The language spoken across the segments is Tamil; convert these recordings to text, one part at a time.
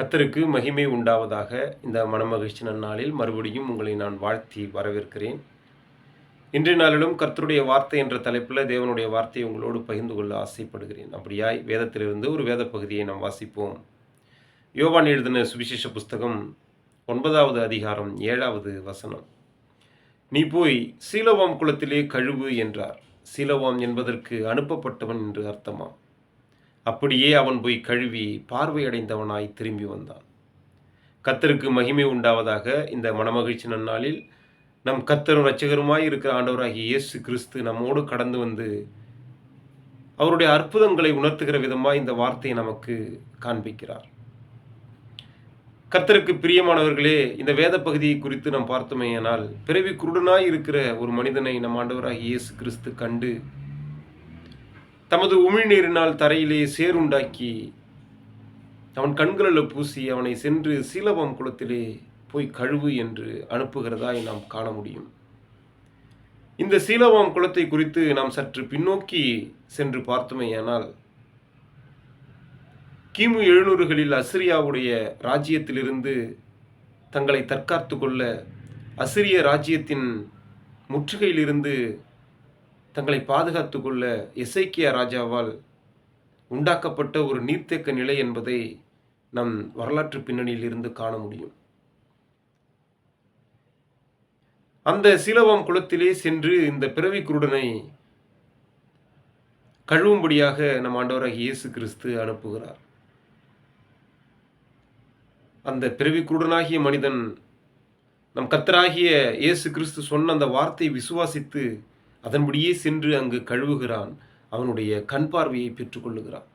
கர்த்தருக்கு மகிமை உண்டாவதாக. இந்த மனமகிழ்ச்சி நன்னாளில் மறுபடியும் உங்களை நான் வாழ்த்தி வரவேற்கிறேன். இன்றைய நாளிலும் கர்த்தருடைய வார்த்தை என்ற தலைப்பில் தேவனுடைய வார்த்தையை உங்களோடு பகிர்ந்து கொள்ள ஆசைப்படுகிறேன். அப்படியாய் வேதத்திலிருந்து ஒரு வேத பகுதியை நாம் வாசிப்போம். யோவான் எழுதின சுவிசேஷ புஸ்தகம் 9வது அதிகாரம் 7வது வசனம். நீ போய் சீலோவாம் குளத்திலே கழுவு என்றார். சீலோவாம் என்பதற்கு அனுப்பப்பட்டவன் என்று அர்த்தமாம். அப்படியே அவன் போய் கழுவி பார்வையடைந்தவனாய் திரும்பி வந்தான். கர்த்தருக்கு மகிமை உண்டாவதாக. இந்த மனமகிழ்ச்சி நன்னாளில் நம் கர்த்தரும் இரட்சகருமாய் இருக்கிற ஆண்டவராகிய இயேசு கிறிஸ்து நம்மோடு கடந்து வந்து அவருடைய அற்புதங்களை உணர்த்துகிற விதமாய் இந்த வார்த்தையை நமக்கு காண்பிக்கிறார். கர்த்தருக்கு பிரியமானவர்களே, இந்த வேத பகுதியை குறித்து நாம் பார்த்தோமேயானால், பிறவி குருடனாய் இருக்கிற ஒரு மனிதனை நம் ஆண்டவராகிய இயேசு கிறிஸ்து கண்டு தமது உமிழ்நீரினால் தரையிலே சேருண்டாக்கி அவன் கண்களில் பூசி அவனை சென்று சீலோவாம் குளத்திலே போய் கழுவு என்று அனுப்புகிறதாய் நாம் காண முடியும். இந்த சீலோவாம் குளத்தை குறித்து நாம் சற்று பின்னோக்கி சென்று பார்த்தோமேயானால், கிமு 700களில் அசிரியாவுடைய ராஜ்யத்திலிருந்து தங்களை தற்காத்து கொள்ள அசிரிய ராஜ்யத்தின் முற்றுகையிலிருந்து தங்களை பாதுகாத்து கொள்ள எசேக்கியா ராஜாவால் உண்டாக்கப்பட்ட ஒரு நீர்த்தேக்க நிலை என்பதை நம் வரலாற்று பின்னணியில் இருந்து காண முடியும். அந்த சீலோவாம் குளத்திலே சென்று இந்த பிறவி குருடனை கழுவும்படியாக நம் ஆண்டவராகிய இயேசு கிறிஸ்து அனுப்புகிறார். அந்த பிறவி குருடனாகிய மனிதன் நம் கர்த்தராகிய இயேசு கிறிஸ்து சொன்ன அந்த வார்த்தையை விசுவாசித்து அதன்படியே சென்று அங்கு கழுவுகிறான். அவனுடைய கண் பார்வையை பெற்றுக்கொள்ளுகிறான்.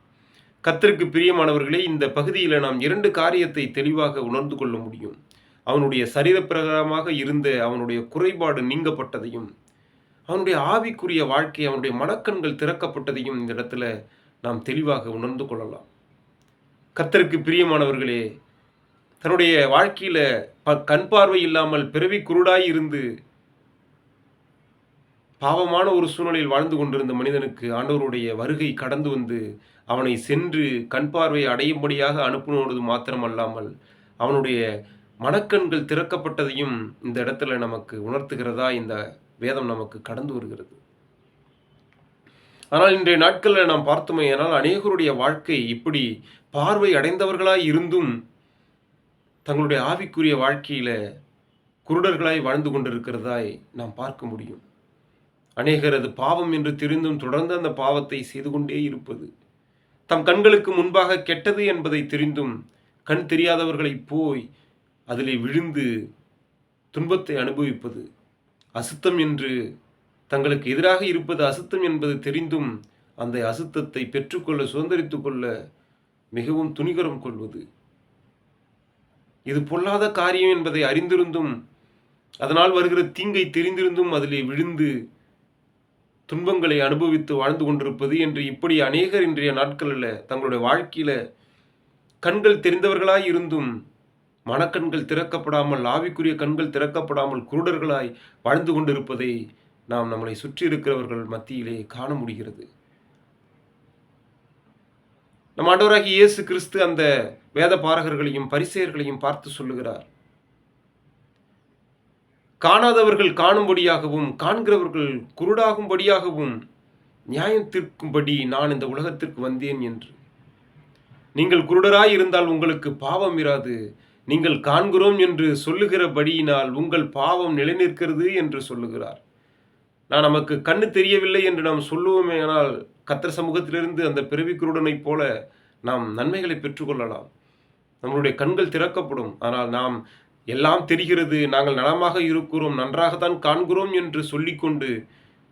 கர்த்தருக்கு பிரியமானவர்களே, இந்த பகுதியில் நாம் 2 காரியத்தை தெளிவாக உணர்ந்து கொள்ள முடியும். அவனுடைய சரீரப்பிரகாரமாக இருந்த அவனுடைய குறைபாடு நீங்கப்பட்டதையும், அவனுடைய ஆவிக்குரிய வாழ்க்கை, அவனுடைய மனக்கண்கள் திறக்கப்பட்டதையும் இந்த இடத்துல நாம் தெளிவாக உணர்ந்து கொள்ளலாம். கர்த்தருக்கு பிரியமானவர்களே, தன்னுடைய வாழ்க்கையில கண் பார்வை இல்லாமல் பிறவி குருடாய் இருந்து பாவமான ஒரு சூழ்நிலையில் வாழ்ந்து கொண்டிருந்த மனிதனுக்கு ஆண்டவருடைய வருகை கடந்து வந்து அவனை சென்று கண் பார்வையை அடையும்படியாக அனுப்பினோடு மாத்திரமல்லாமல் அவனுடைய மனக்கண்கள் திறக்கப்பட்டதையும் இந்த இடத்துல நமக்கு உணர்த்துகிறதா இந்த வேதம் நமக்கு கடந்து வருகிறது. ஆனால் இன்றைய நாட்களில் நாம் பார்த்தோமேயானால், அநேகருடைய வாழ்க்கை இப்படி பார்வை அடைந்தவர்களாய் இருந்தும் தங்களுடைய ஆவிக்குரிய வாழ்க்கையில குருடர்களாய் வாழ்ந்து கொண்டிருக்கிறதாய் நாம் பார்க்க முடியும். அநேகர் அது பாவம் என்று தெரிந்தும் தொடர்ந்து அந்த பாவத்தை செய்து கொண்டே இருப்பது, தம் கண்களுக்கு முன்பாக கெட்டது என்பதை தெரிந்தும் கண் தெரியாதவர்களை போய் அதிலே விழுந்து துன்பத்தை அனுபவிப்பது, அசுத்தம் என்று தங்களுக்கு எதிராக இருப்பது அசுத்தம் என்பது தெரிந்தும் அந்த அசுத்தத்தை பெற்றுக்கொள்ள சுதந்திரித்து கொள்ள மிகவும் துணிகரம் கொள்வது, இது பொல்லாத காரியம் என்பதை அறிந்திருந்தும் அதனால் வருகிற தீங்கை தெரிந்திருந்தும் அதிலே விழுந்து துன்பங்களை அனுபவித்து வாழ்ந்து கொண்டிருப்பது என்று இப்படி அநேகர் இன்றைய நாட்களில் தங்களுடைய வாழ்க்கையில கண்கள் தெரிந்தவர்களாய் இருந்தும் மனக்கண்கள் திறக்கப்படாமல், ஆவிக்குரிய கண்கள் திறக்கப்படாமல் குருடர்களாய் வாழ்ந்து கொண்டிருப்பதை நாம் நம்மளை சுற்றி இருக்கிறவர்கள் மத்தியிலே காண முடிகிறது. நம் ஆண்டவராகிய இயேசு கிறிஸ்து அந்த வேத பாரகர்களையும் பரிசேயர்களையும் பார்த்து சொல்லுகிறார், காணாதவர்கள் காணும்படியாகவும் காண்கிறவர்கள் குருடாகும்படியாகவும் நியாயம் தீர்க்கும்படி நான் இந்த உலகத்திற்கு வந்தேன் என்று. நீங்கள் குருடராய் இருந்தால் உங்களுக்கு பாவம் இராது, நீங்கள் காண்கிறோம் என்று சொல்லுகிறபடியினால் உங்கள் பாவம் நிலைநிற்கிறது என்று சொல்லுகிறார். நமக்கு கண்ணு தெரியவில்லை என்று நாம் சொல்லுவோமே, ஆனால் கர்த்தர் சமூகத்திலிருந்து அந்த பிறவி குருடனைப் போல நாம் நன்மைகளை பெற்றுக்கொள்ளலாம். நம்மளுடைய கண்கள் திறக்கப்படும். ஆனால் நாம் எல்லாம் தெரிகிறது, நாங்கள் நலமாக இருக்கிறோம், நன்றாகத்தான் காண்கிறோம் என்று சொல்லிக்கொண்டு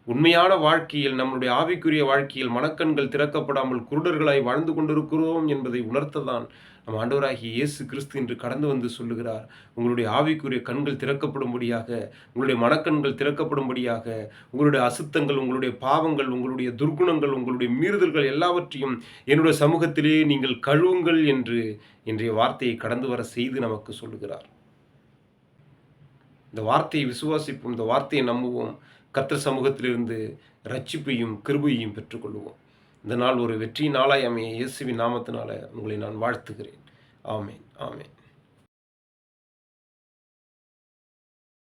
உண்மையான வாழ்க்கையில், நம்முடைய ஆவிக்குரிய வாழ்க்கையில் மனக்கண்கள் திறக்கப்படாமல் குருடர்களாய் வாழ்ந்து கொண்டிருக்கிறோம் என்பதை உணர்த்ததான் நம் ஆண்டவராகிய இயேசு கிறிஸ்து இன்று கடந்து வந்து சொல்லுகிறார். உங்களுடைய ஆவிக்குரிய கண்கள் திறக்கப்படும்படியாக, உங்களுடைய மனக்கண்கள் திறக்கப்படும்படியாக, உங்களுடைய அசுத்தங்கள், உங்களுடைய பாவங்கள், உங்களுடைய துர்குணங்கள், உங்களுடைய மீறுதல்கள் எல்லாவற்றையும் என்னுடைய சமூகத்திலே நீங்கள் கழுவுங்கள் என்று இன்றைய வார்த்தையை கடந்து வர செய்து நமக்கு சொல்லுகிறார். இந்த வார்த்தையை விசுவாசிப்போம், இந்த வார்த்தையை நம்புவோம். கர்த்தர் சமூகத்திலிருந்து ரட்சிப்பையும் கிருபையையும் பெற்றுக்கொள்வோம். இந்த நாள் ஒரு வெற்றி நாளாய் அமைய இயேசுவின் நாமத்தினால உங்களை நான் வாழ்த்துகிறேன். ஆமென். ஆமென்.